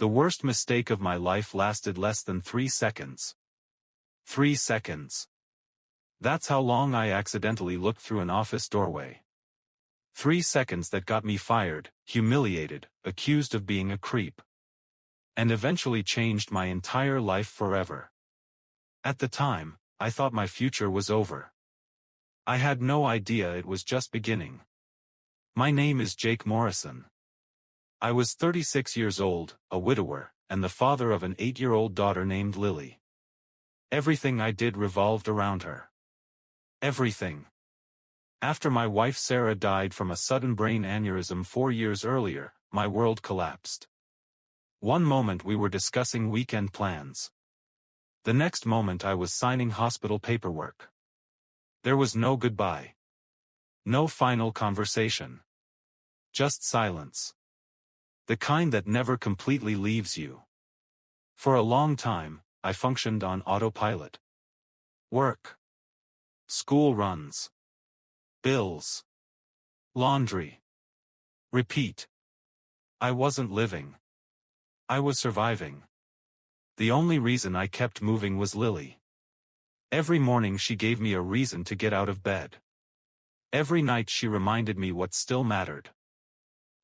The worst mistake of my life lasted less than 3 seconds. 3 seconds. That's how long I accidentally looked through an office doorway. 3 seconds that got me fired, humiliated, accused of being a creep. And eventually changed my entire life forever. At the time, I thought my future was over. I had no idea it was just beginning. My name is Jake Morrison. I was 36 years old, a widower, and the father of an 8-year-old daughter named Lily. Everything I did revolved around her. Everything. After my wife Sarah died from a sudden brain aneurysm 4 years earlier, my world collapsed. One moment we were discussing weekend plans. The next moment I was signing hospital paperwork. There was no goodbye. No final conversation. Just silence. The kind that never completely leaves you. For a long time, I functioned on autopilot. Work. School runs. Bills. Laundry. Repeat. I wasn't living. I was surviving. The only reason I kept moving was Lily. Every morning she gave me a reason to get out of bed. Every night she reminded me what still mattered.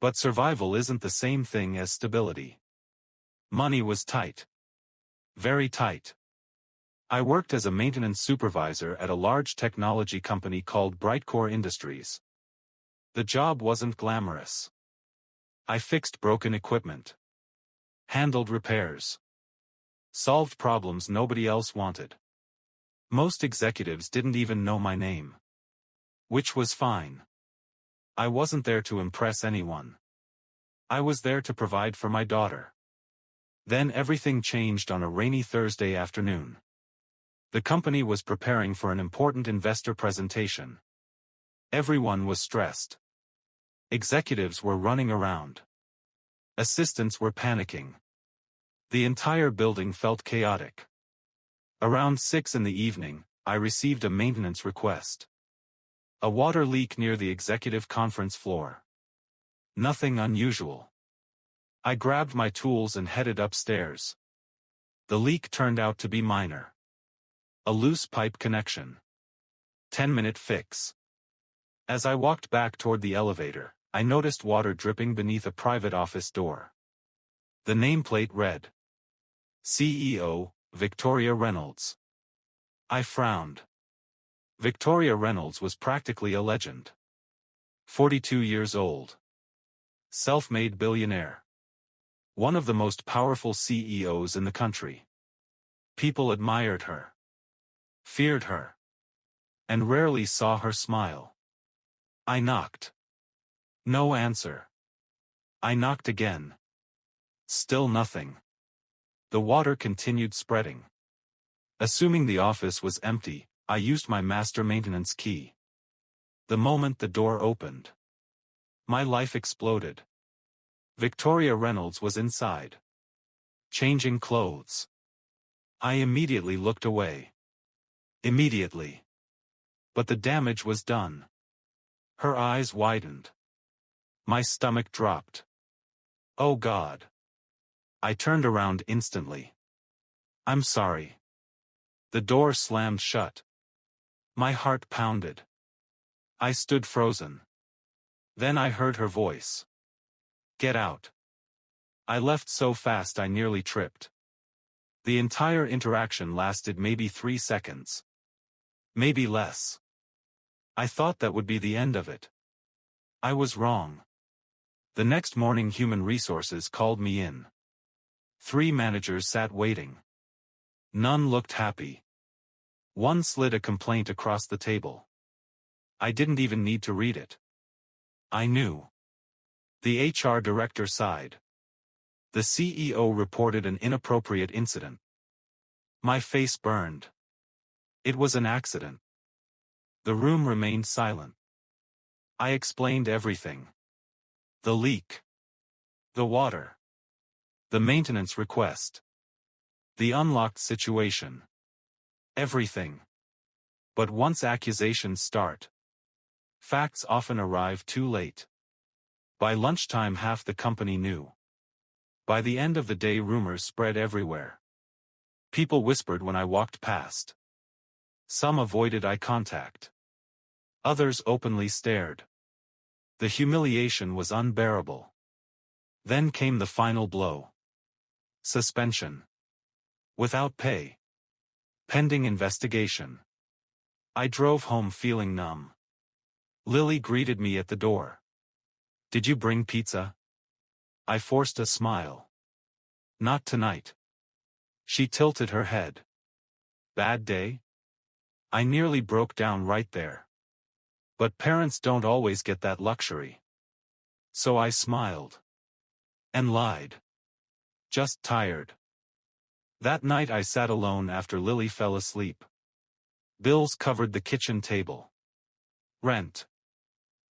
But survival isn't the same thing as stability. Money was tight. Very tight. I worked as a maintenance supervisor at a large technology company called Brightcore Industries. The job wasn't glamorous. I fixed broken equipment. Handled repairs. Solved problems nobody else wanted. Most executives didn't even know my name. Which was fine. I wasn't there to impress anyone. I was there to provide for my daughter. Then everything changed on a rainy Thursday afternoon. The company was preparing for an important investor presentation. Everyone was stressed. Executives were running around. Assistants were panicking. The entire building felt chaotic. Around 6 in the evening, I received a maintenance request. A water leak near the executive conference floor. Nothing unusual. I grabbed my tools and headed upstairs. The leak turned out to be minor. A loose pipe connection. 10-minute fix. As I walked back toward the elevator, I noticed water dripping beneath a private office door. The nameplate read, CEO, Victoria Reynolds. I frowned. Victoria Reynolds was practically a legend. 42 years old. Self-made billionaire. One of the most powerful CEOs in the country. People admired her. Feared her. And rarely saw her smile. I knocked. No answer. I knocked again. Still nothing. The water continued spreading. Assuming the office was empty, I used my master maintenance key. The moment the door opened, my life exploded. Victoria Reynolds was inside. Changing clothes. I immediately looked away. Immediately. But the damage was done. Her eyes widened. My stomach dropped. Oh God. I turned around instantly. I'm sorry. The door slammed shut. My heart pounded. I stood frozen. Then I heard her voice. Get out. I left so fast I nearly tripped. The entire interaction lasted maybe 3 seconds. Maybe less. I thought that would be the end of it. I was wrong. The next morning Human Resources called me in. 3 managers sat waiting. None looked happy. One slid a complaint across the table. I didn't even need to read it. I knew. The HR director sighed. The CEO reported an inappropriate incident. My face burned. It was an accident. The room remained silent. I explained everything. The leak. The water. The maintenance request. The unlocked situation. Everything. But once accusations start, facts often arrive too late. By lunchtime half the company knew. By the end of the day, rumors spread everywhere. People whispered when I walked past. Some avoided eye contact. Others openly stared. The humiliation was unbearable. Then came the final blow. Suspension. Without pay. Pending investigation. I drove home feeling numb. Lily greeted me at the door. "Did you bring pizza?" I forced a smile. "Not tonight." She tilted her head. "Bad day?" I nearly broke down right there. But parents don't always get that luxury. So I smiled. And lied. Just tired. That night I sat alone after Lily fell asleep. Bills covered the kitchen table. Rent.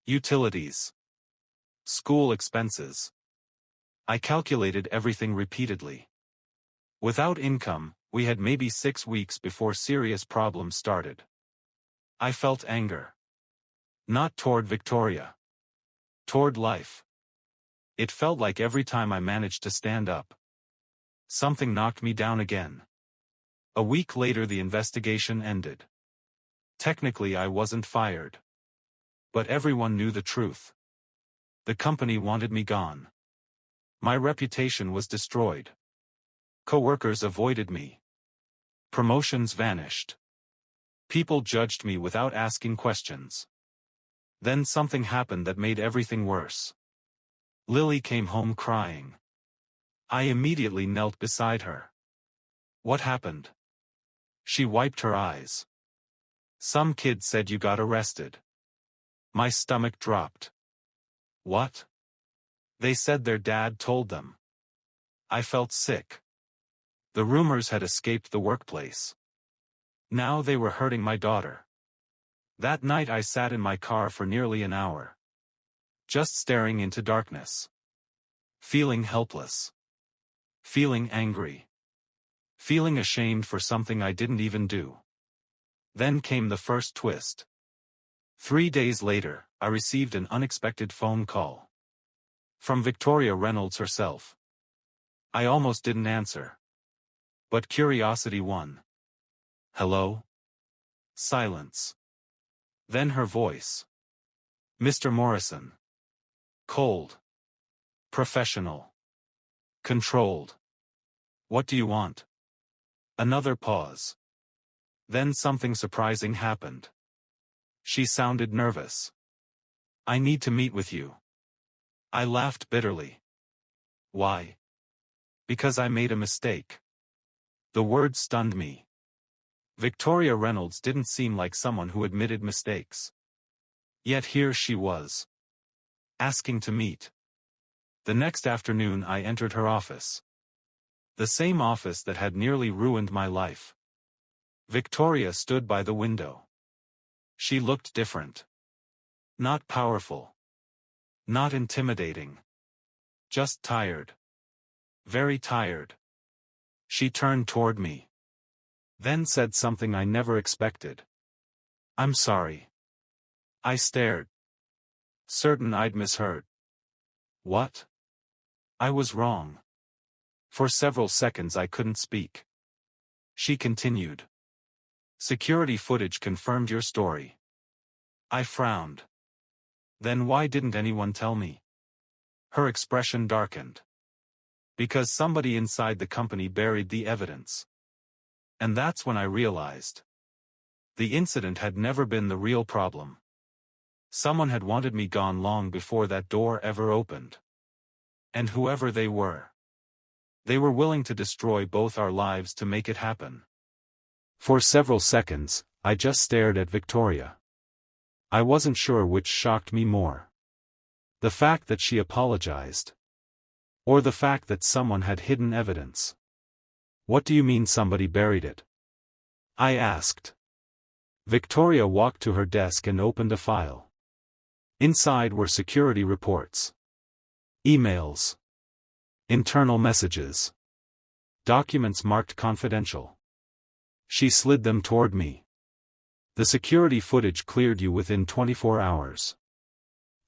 Utilities. School expenses. I calculated everything repeatedly. Without income, we had maybe 6 weeks before serious problems started. I felt anger. Not toward Victoria. Toward life. It felt like every time I managed to stand up, something knocked me down again. A week later the investigation ended. Technically I wasn't fired. But everyone knew the truth. The company wanted me gone. My reputation was destroyed. Coworkers avoided me. Promotions vanished. People judged me without asking questions. Then something happened that made everything worse. Lily came home crying. I immediately knelt beside her. "What happened?" She wiped her eyes. "Some kid said you got arrested." My stomach dropped. "What?" "They said their dad told them." I felt sick. The rumors had escaped the workplace. Now they were hurting my daughter. That night I sat in my car for nearly an hour. Just staring into darkness. Feeling helpless. Feeling angry. Feeling ashamed for something I didn't even do. Then came the first twist. 3 days later, I received an unexpected phone call. From Victoria Reynolds herself. I almost didn't answer. But curiosity won. "Hello?" Silence. Then her voice. "Mr. Morrison." Cold. Professional. Controlled. "What do you want?" Another pause. Then something surprising happened. She sounded nervous. "I need to meet with you." I laughed bitterly. "Why?" "Because I made a mistake." The word stunned me. Victoria Reynolds didn't seem like someone who admitted mistakes. Yet here she was. Asking to meet. The next afternoon I entered her office. The same office that had nearly ruined my life. Victoria stood by the window. She looked different. Not powerful. Not intimidating. Just tired. Very tired. She turned toward me. Then said something I never expected. "I'm sorry." I stared. Certain I'd misheard. "What?" I was wrong. For several seconds I couldn't speak. She continued. "Security footage confirmed your story." I frowned. "Then why didn't anyone tell me?" Her expression darkened. "Because somebody inside the company buried the evidence." And that's when I realized. The incident had never been the real problem. Someone had wanted me gone long before that door ever opened. And whoever they were willing to destroy both our lives to make it happen. For several seconds, I just stared at Victoria. I wasn't sure which shocked me more. The fact that she apologized. Or the fact that someone had hidden evidence. "What do you mean somebody buried it?" I asked. Victoria walked to her desk and opened a file. Inside were security reports. Emails. Internal messages. Documents marked confidential. She slid them toward me. "The security footage cleared you within 24 hours.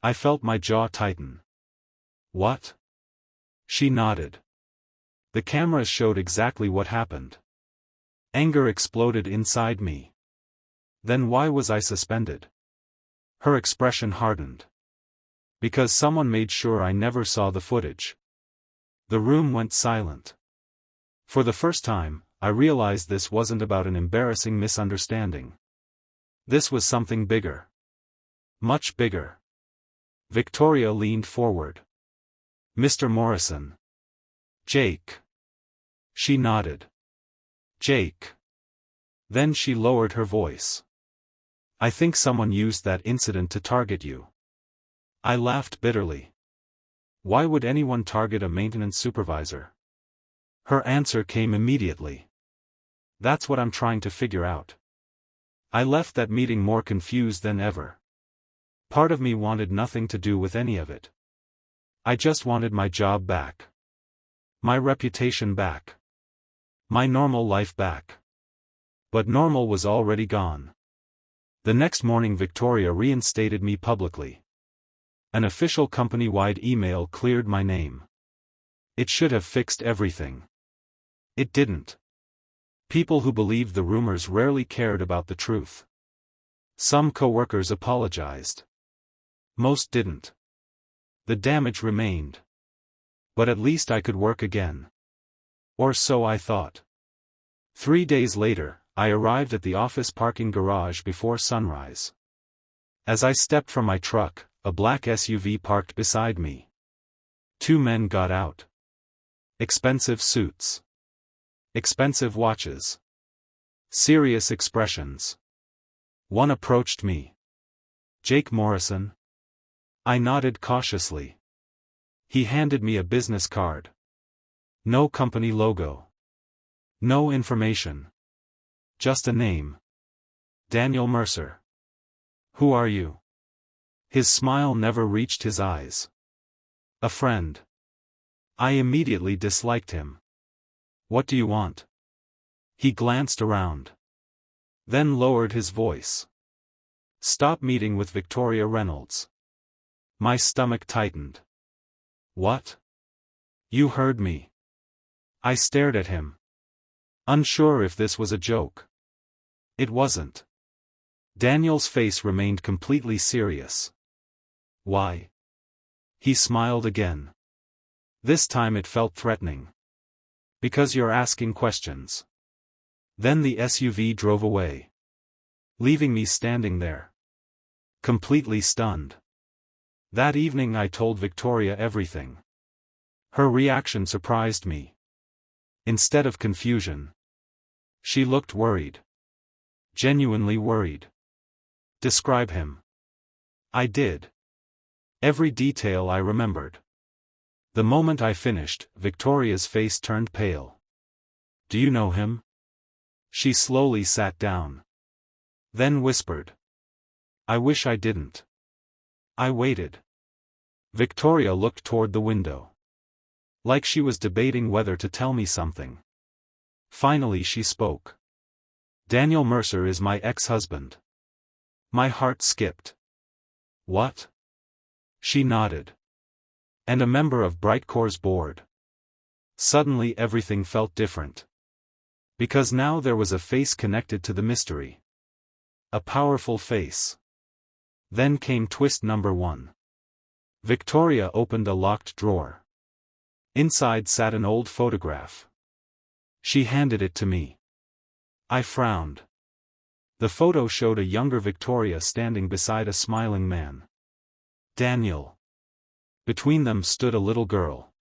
I felt my jaw tighten. "What?" She nodded. The cameras showed exactly what happened. Anger exploded inside me. Then why was I suspended? Her expression hardened. Because someone made sure I never saw the footage. The room went silent. For the first time, I realized this wasn't about an embarrassing misunderstanding. This was something bigger. Much bigger. Victoria leaned forward. Mr. Morrison. Jake. She nodded. Jake. Then she lowered her voice. I think someone used that incident to target you. I laughed bitterly. Why would anyone target a maintenance supervisor? Her answer came immediately. That's what I'm trying to figure out. I left that meeting more confused than ever. Part of me wanted nothing to do with any of it. I just wanted my job back. My reputation back. My normal life back. But normal was already gone. The next morning Victoria reinstated me publicly. An official company-wide email cleared my name. It should have fixed everything. It didn't. People who believed the rumors rarely cared about the truth. Some co-workers apologized. Most didn't. The damage remained. But at least I could work again. Or so I thought. 3 days later, I arrived at the office parking garage before sunrise. As I stepped from my truck, a black SUV parked beside me. 2 men got out. Expensive suits. Expensive watches. Serious expressions. One approached me. Jake Morrison? I nodded cautiously. He handed me a business card. No company logo. No information. Just a name. Daniel Mercer. Who are you? His smile never reached his eyes. A friend. I immediately disliked him. What do you want? He glanced around. Then lowered his voice. Stop meeting with Victoria Reynolds. My stomach tightened. What? You heard me. I stared at him. Unsure if this was a joke. It wasn't. Daniel's face remained completely serious. Why? He smiled again. This time it felt threatening. Because you're asking questions. Then the SUV drove away. Leaving me standing there. Completely stunned. That evening I told Victoria everything. Her reaction surprised me. Instead of confusion. She looked worried. Genuinely worried. Describe him. I did. Every detail I remembered. The moment I finished, Victoria's face turned pale. Do you know him? She slowly sat down. Then whispered. I wish I didn't. I waited. Victoria looked toward the window. Like she was debating whether to tell me something. Finally she spoke. Daniel Mercer is my ex-husband. My heart skipped. What? She nodded. And a member of Brightcore's board. Suddenly everything felt different. Because now there was a face connected to the mystery. A powerful face. Then came twist number 1. Victoria opened a locked drawer. Inside sat an old photograph. She handed it to me. I frowned. The photo showed a younger Victoria standing beside a smiling man. Daniel. Between them stood a little girl.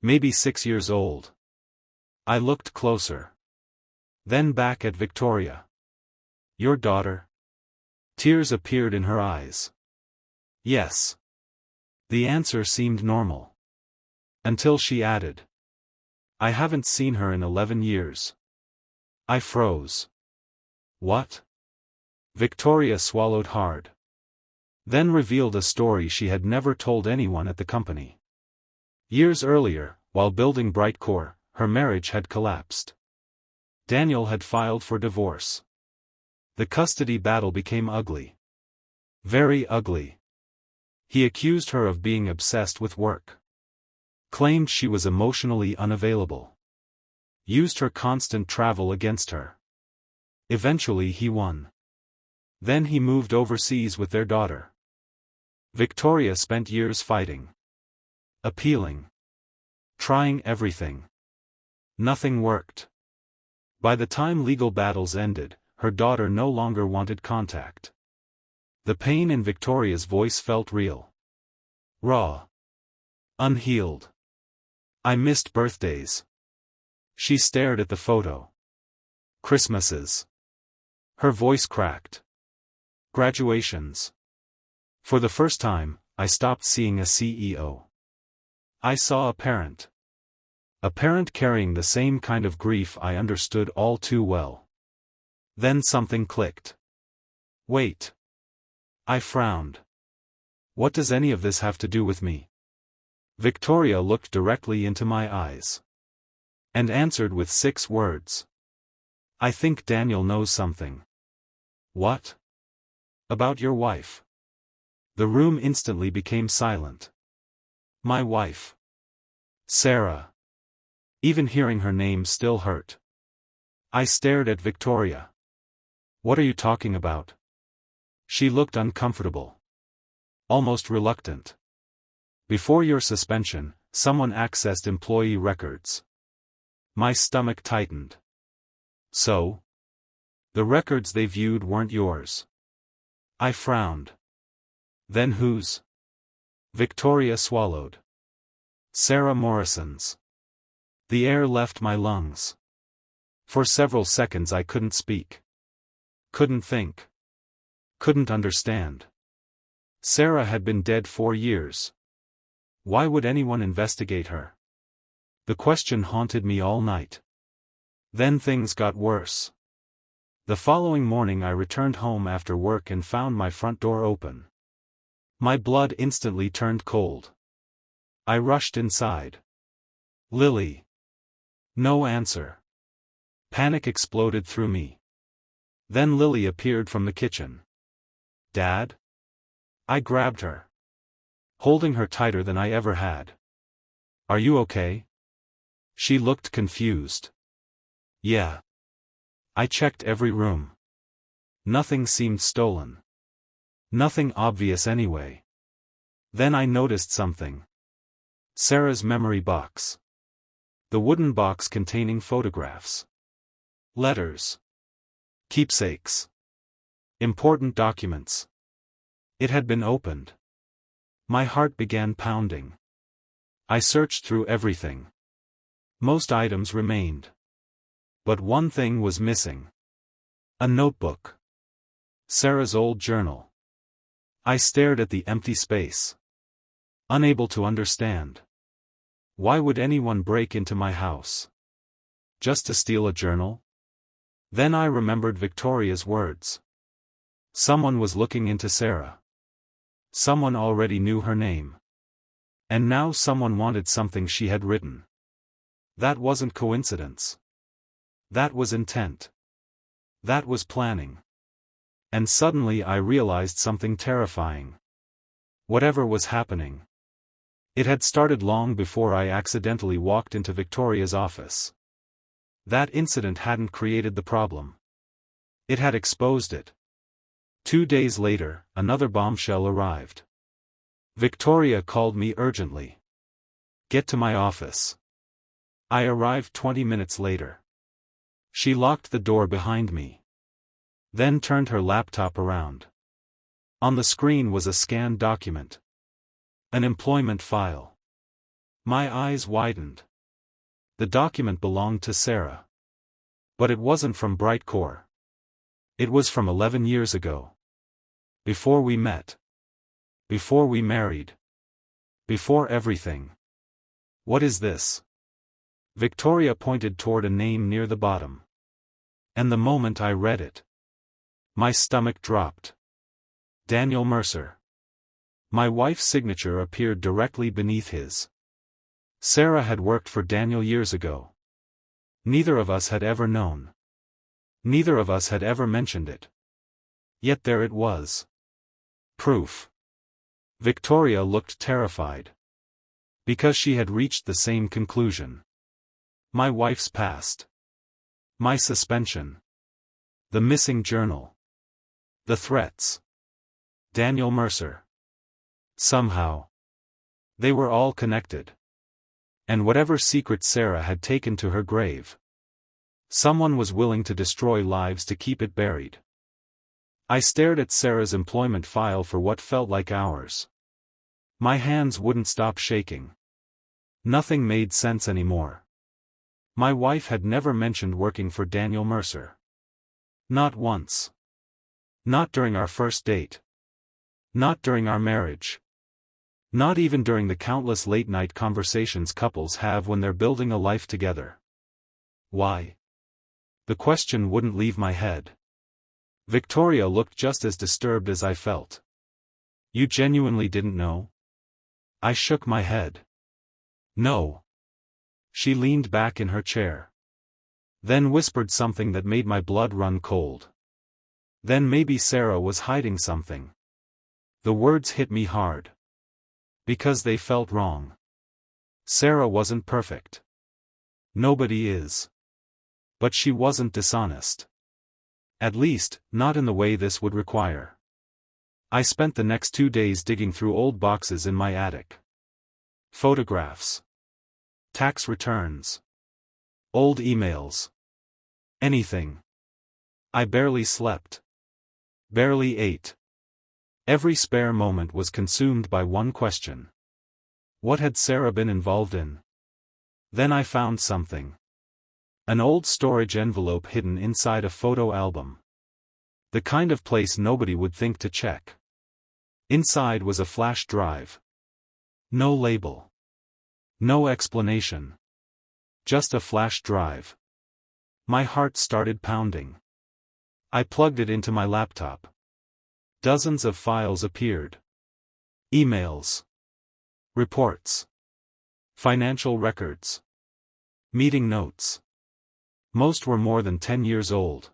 Maybe 6 years old. I looked closer. Then back at Victoria. Your daughter? Tears appeared in her eyes. Yes. The answer seemed normal. Until she added. I haven't seen her in 11 years. I froze. What? Victoria swallowed hard. Then revealed a story she had never told anyone at the company. Years earlier, while building Brightcore, her marriage had collapsed. Daniel had filed for divorce. The custody battle became ugly. Very ugly. He accused her of being obsessed with work. Claimed she was emotionally unavailable. Used her constant travel against her. Eventually he won. Then he moved overseas with their daughter. Victoria spent years fighting. Appealing. Trying everything. Nothing worked. By the time legal battles ended, her daughter no longer wanted contact. The pain in Victoria's voice felt real. Raw. Unhealed. I missed birthdays. She stared at the photo. Christmases. Her voice cracked. Graduations. For the first time, I stopped seeing a CEO. I saw a parent. A parent carrying the same kind of grief I understood all too well. Then something clicked. Wait. I frowned. What does any of this have to do with me? Victoria looked directly into my eyes. And answered with 6 words. I think Daniel knows something. What? About your wife. The room instantly became silent. My wife. Sarah. Even hearing her name still hurt. I stared at Victoria. What are you talking about? She looked uncomfortable. Almost reluctant. Before your suspension, someone accessed employee records. My stomach tightened. So? The records they viewed weren't yours. I frowned. Then whose? Victoria swallowed. Sarah Morrison's. The air left my lungs. For several seconds I couldn't speak. Couldn't think. Couldn't understand. Sarah had been dead 4 years. Why would anyone investigate her? The question haunted me all night. Then things got worse. The following morning I returned home after work and found my front door open. My blood instantly turned cold. I rushed inside. Lily. No answer. Panic exploded through me. Then Lily appeared from the kitchen. Dad? I grabbed her. Holding her tighter than I ever had. Are you okay? She looked confused. Yeah. I checked every room. Nothing seemed stolen. Nothing obvious anyway. Then I noticed something. Sarah's memory box. The wooden box containing photographs. Letters. Keepsakes. Important documents. It had been opened. My heart began pounding. I searched through everything. Most items remained. But one thing was missing. A notebook. Sarah's old journal. I stared at the empty space. Unable to understand. Why would anyone break into my house? Just to steal a journal? Then I remembered Victoria's words. Someone was looking into Sarah. Someone already knew her name. And now someone wanted something she had written. That wasn't coincidence. That was intent. That was planning. And suddenly I realized something terrifying. Whatever was happening. It had started long before I accidentally walked into Victoria's office. That incident hadn't created the problem. It had exposed it. 2 days later, another bombshell arrived. Victoria called me urgently. Get to my office. I arrived 20 minutes later. She locked the door behind me. Then turned her laptop around. On the screen was a scanned document. An employment file. My eyes widened. The document belonged to Sarah. But it wasn't from Brightcore. It was from 11 years ago. Before we met. Before we married. Before everything. What is this? Victoria pointed toward a name near the bottom. And the moment I read it, my stomach dropped. Daniel Mercer. My wife's signature appeared directly beneath his. Sarah had worked for Daniel years ago. Neither of us had ever known. Neither of us had ever mentioned it. Yet there it was. Proof. Victoria looked terrified. Because she had reached the same conclusion. My wife's past. My suspension. The missing journal. The threats. Daniel Mercer. Somehow. They were all connected. And whatever secret Sarah had taken to her grave, someone was willing to destroy lives to keep it buried. I stared at Sarah's employment file for what felt like hours. My hands wouldn't stop shaking. Nothing made sense anymore. My wife had never mentioned working for Daniel Mercer. Not once. Not during our first date. Not during our marriage. Not even during the countless late-night conversations couples have when they're building a life together. Why? The question wouldn't leave my head. Victoria looked just as disturbed as I felt. You genuinely didn't know? I shook my head. No. She leaned back in her chair. Then whispered something that made my blood run cold. Then maybe Sarah was hiding something. The words hit me hard. Because they felt wrong. Sarah wasn't perfect. Nobody is. But she wasn't dishonest. At least, not in the way this would require. I spent the next 2 days digging through old boxes in my attic. Photographs. Tax returns. Old emails. Anything. I barely slept. Barely ate. Every spare moment was consumed by one question. What had Sarah been involved in? Then I found something. An old storage envelope hidden inside a photo album. The kind of place nobody would think to check. Inside was a flash drive. No label. No explanation. Just a flash drive. My heart started pounding. I plugged it into my laptop. Dozens of files appeared. Emails. Reports. Financial records. Meeting notes. Most were more than 10 years old.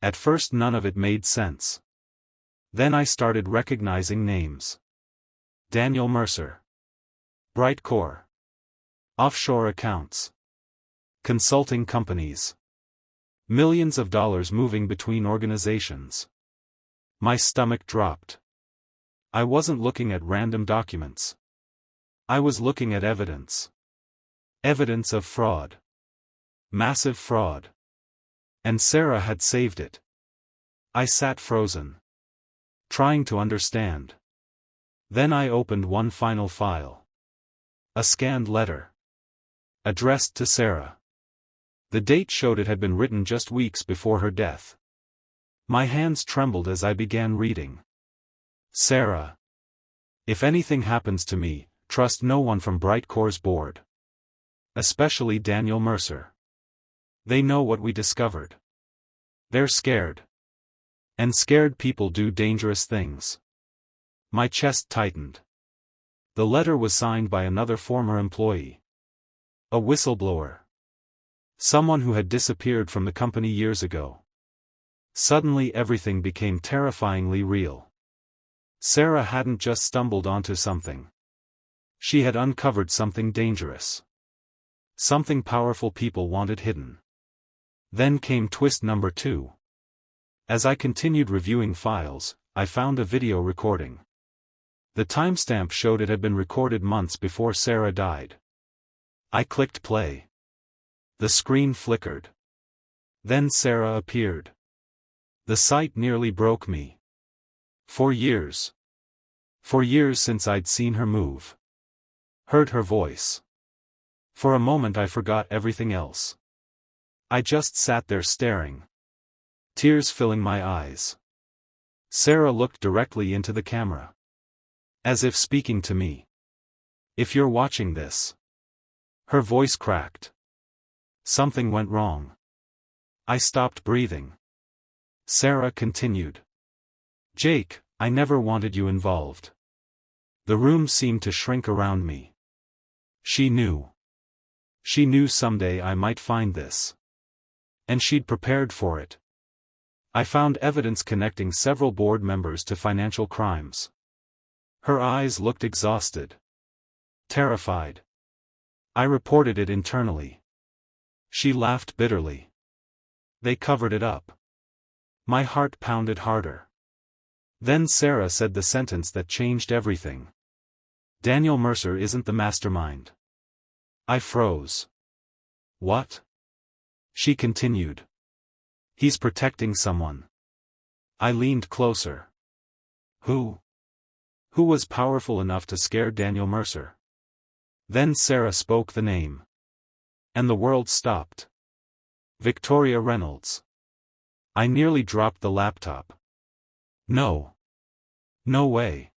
At first none of it made sense. Then I started recognizing names. Daniel Mercer. Brightcore. Offshore accounts. Consulting companies. Millions of dollars moving between organizations. My stomach dropped. I wasn't looking at random documents. I was looking at evidence. Evidence of fraud. Massive fraud. And Sarah had saved it. I sat frozen. Trying to understand. Then I opened one final file. A scanned letter. Addressed to Sarah. The date showed it had been written just weeks before her death. My hands trembled as I began reading. Sarah. If anything happens to me, trust no one from Brightcore's board. Especially Daniel Mercer. They know what we discovered. They're scared. And scared people do dangerous things. My chest tightened. The letter was signed by another former employee. A whistleblower. Someone who had disappeared from the company years ago. Suddenly everything became terrifyingly real. Sarah hadn't just stumbled onto something. She had uncovered something dangerous. Something powerful people wanted hidden. Then came twist number 2. As I continued reviewing files, I found a video recording. The timestamp showed it had been recorded months before Sarah died. I clicked play. The screen flickered. Then Sarah appeared. The sight nearly broke me. For years. For years since I'd seen her move. Heard her voice. For a moment I forgot everything else. I just sat there staring. Tears filling my eyes. Sarah looked directly into the camera. As if speaking to me. If you're watching this. Her voice cracked. Something went wrong. I stopped breathing. Sarah continued. Jake, I never wanted you involved. The room seemed to shrink around me. She knew. She knew someday I might find this. And she'd prepared for it. I found evidence connecting several board members to financial crimes. Her eyes looked exhausted. Terrified. I reported it internally. She laughed bitterly. They covered it up. My heart pounded harder. Then Sarah said the sentence that changed everything. Daniel Mercer isn't the mastermind. I froze. What? She continued. He's protecting someone. I leaned closer. Who? Who was powerful enough to scare Daniel Mercer? Then Sarah spoke the name. And the world stopped. Victoria Reynolds. I nearly dropped the laptop. No. No way.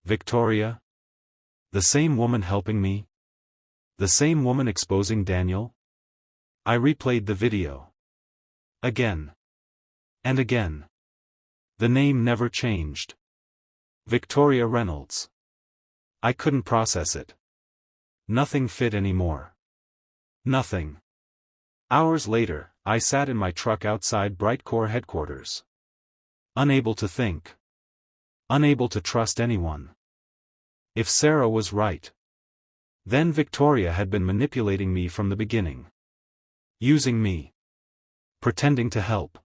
Victoria? The same woman helping me? The same woman exposing Daniel? I replayed the video. Again. And again. The name never changed. Victoria Reynolds. I couldn't process it. Nothing fit anymore. Nothing. Hours later, I sat in my truck outside Brightcore headquarters. Unable to think. Unable to trust anyone. If Sarah was right. Then Victoria had been manipulating me from the beginning. Using me. Pretending to help.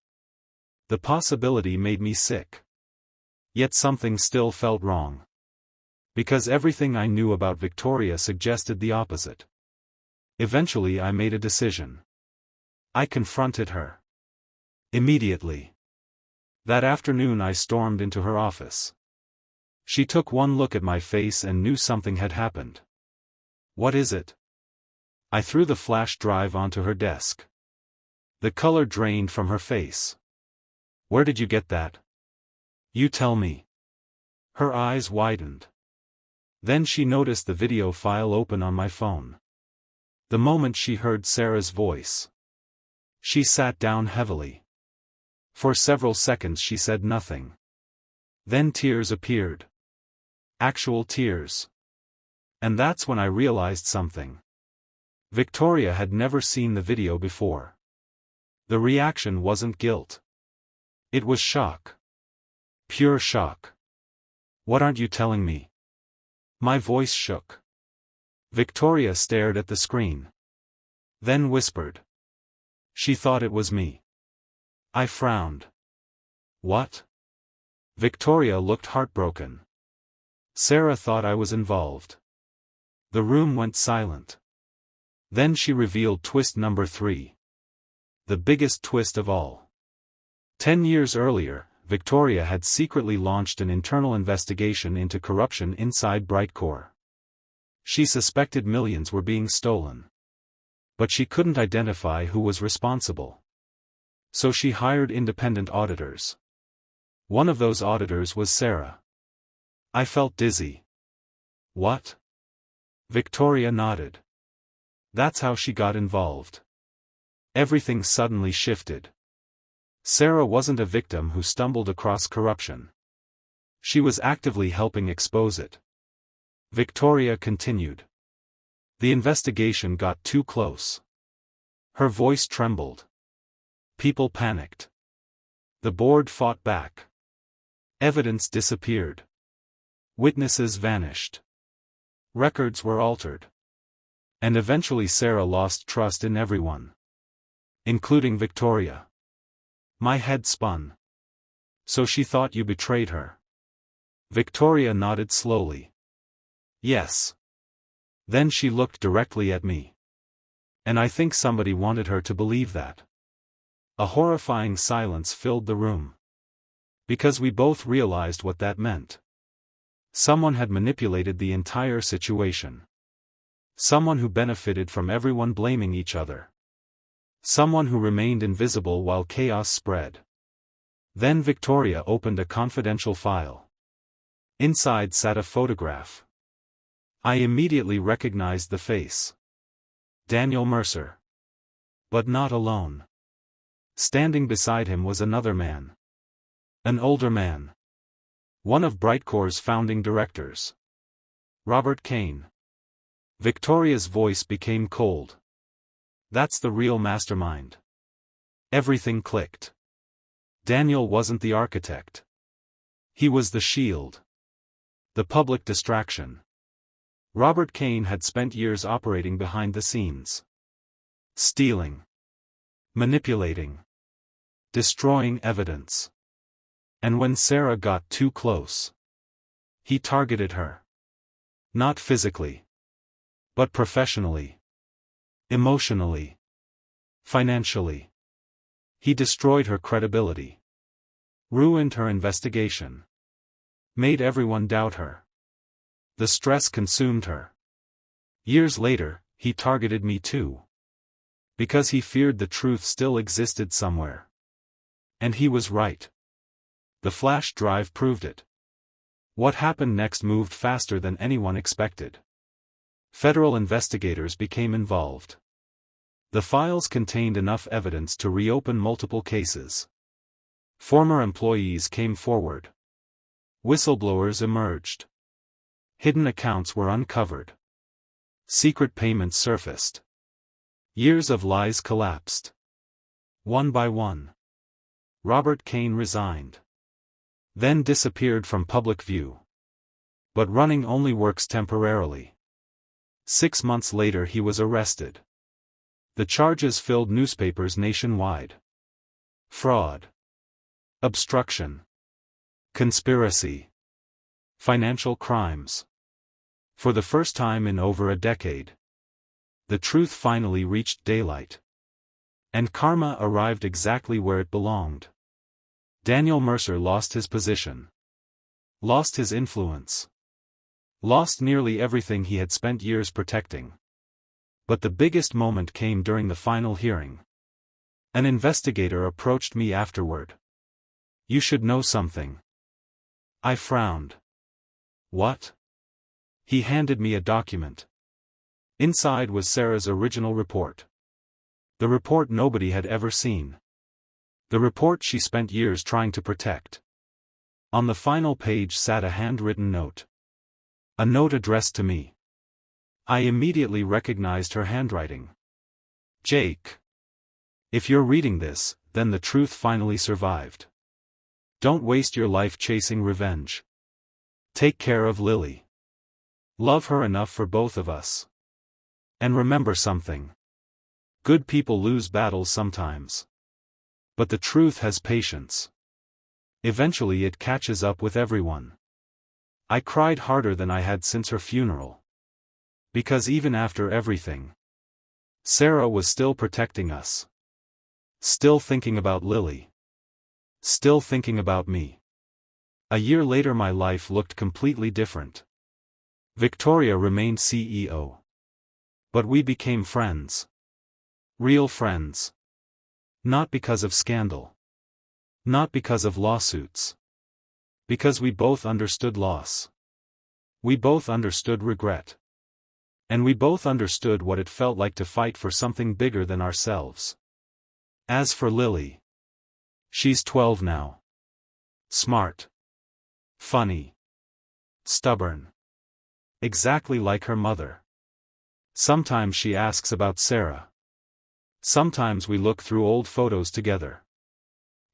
The possibility made me sick. Yet something still felt wrong. Because everything I knew about Victoria suggested the opposite. Eventually I made a decision. I confronted her. Immediately. That afternoon I stormed into her office. She took one look at my face and knew something had happened. What is it? I threw the flash drive onto her desk. The color drained from her face. Where did you get that? You tell me. Her eyes widened. Then she noticed the video file open on my phone. The moment she heard Sarah's voice, she sat down heavily. For several seconds she said nothing. Then tears appeared. Actual tears. And that's when I realized something. Victoria had never seen the video before. The reaction wasn't guilt. It was shock. Pure shock. What aren't you telling me? My voice shook. Victoria stared at the screen. Then whispered. She thought it was me. I frowned. What? Victoria looked heartbroken. Sarah thought I was involved. The room went silent. Then she revealed twist number 3. The biggest twist of all. 10 years earlier, Victoria had secretly launched an internal investigation into corruption inside Brightcore. She suspected millions were being stolen. But she couldn't identify who was responsible. So she hired independent auditors. One of those auditors was Sarah. I felt dizzy. What? Victoria nodded. That's how she got involved. Everything suddenly shifted. Sarah wasn't a victim who stumbled across corruption. She was actively helping expose it. Victoria continued. The investigation got too close. Her voice trembled. People panicked. The board fought back. Evidence disappeared. Witnesses vanished. Records were altered. And eventually Sarah lost trust in everyone. Including Victoria. My head spun. So she thought you betrayed her. Victoria nodded slowly. Yes. Then she looked directly at me. And I think somebody wanted her to believe that. A horrifying silence filled the room. Because we both realized what that meant. Someone had manipulated the entire situation. Someone who benefited from everyone blaming each other. Someone who remained invisible while chaos spread. Then Victoria opened a confidential file. Inside sat a photograph. I immediately recognized the face. Daniel Mercer. But not alone. Standing beside him was another man. An older man. One of Brightcore's founding directors. Robert Kane. Victoria's voice became cold. That's the real mastermind. Everything clicked. Daniel wasn't the architect. He was the shield. The public distraction. Robert Kane had spent years operating behind the scenes. Stealing. Manipulating. Destroying evidence. And when Sarah got too close, he targeted her. Not physically, but professionally. Emotionally. Financially. He destroyed her credibility. Ruined her investigation. Made everyone doubt her. The stress consumed her. Years later, he targeted me too. Because he feared the truth still existed somewhere. And he was right. The flash drive proved it. What happened next moved faster than anyone expected. Federal investigators became involved. The files contained enough evidence to reopen multiple cases. Former employees came forward. Whistleblowers emerged. Hidden accounts were uncovered. Secret payments surfaced. Years of lies collapsed. One by one. Robert Kane resigned. Then disappeared from public view. But running only works temporarily. 6 months later he was arrested. The charges filled newspapers nationwide. Fraud. Obstruction. Conspiracy. Financial crimes. For the first time in over a decade, the truth finally reached daylight. And karma arrived exactly where it belonged. Daniel Mercer lost his position. Lost his influence. Lost nearly everything he had spent years protecting. But the biggest moment came during the final hearing. An investigator approached me afterward. "You should know something." I frowned. "What?" He handed me a document. Inside was Sarah's original report. The report nobody had ever seen. The report she spent years trying to protect. On the final page sat a handwritten note. A note addressed to me. I immediately recognized her handwriting. "Jake. If you're reading this, then the truth finally survived. Don't waste your life chasing revenge. Take care of Lily. Love her enough for both of us. And remember something. Good people lose battles sometimes. But the truth has patience. Eventually it catches up with everyone." I cried harder than I had since her funeral. Because even after everything, Sarah was still protecting us. Still thinking about Lily. Still thinking about me. A year later my life looked completely different. Victoria remained CEO. But we became friends. Real friends. Not because of scandal. Not because of lawsuits. Because we both understood loss. We both understood regret. And we both understood what it felt like to fight for something bigger than ourselves. As for Lily, she's 12 now. Smart. Funny. Stubborn. Exactly like her mother. Sometimes she asks about Sarah. Sometimes we look through old photos together.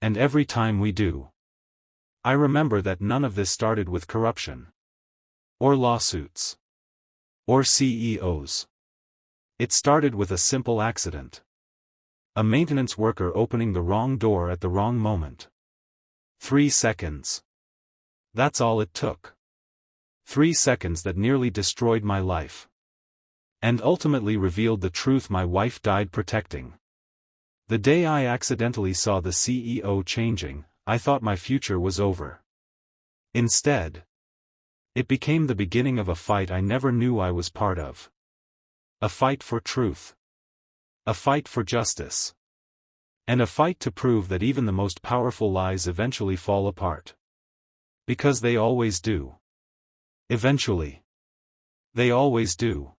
And every time we do, I remember that none of this started with corruption. Or lawsuits. Or CEOs. It started with a simple accident. A maintenance worker opening the wrong door at the wrong moment. 3 seconds. That's all it took. 3 seconds that nearly destroyed my life. And ultimately revealed the truth my wife died protecting. The day I accidentally saw the CEO changing, I thought my future was over. Instead, it became the beginning of a fight I never knew I was part of. A fight for truth. A fight for justice. And a fight to prove that even the most powerful lies eventually fall apart. Because they always do. Eventually. They always do.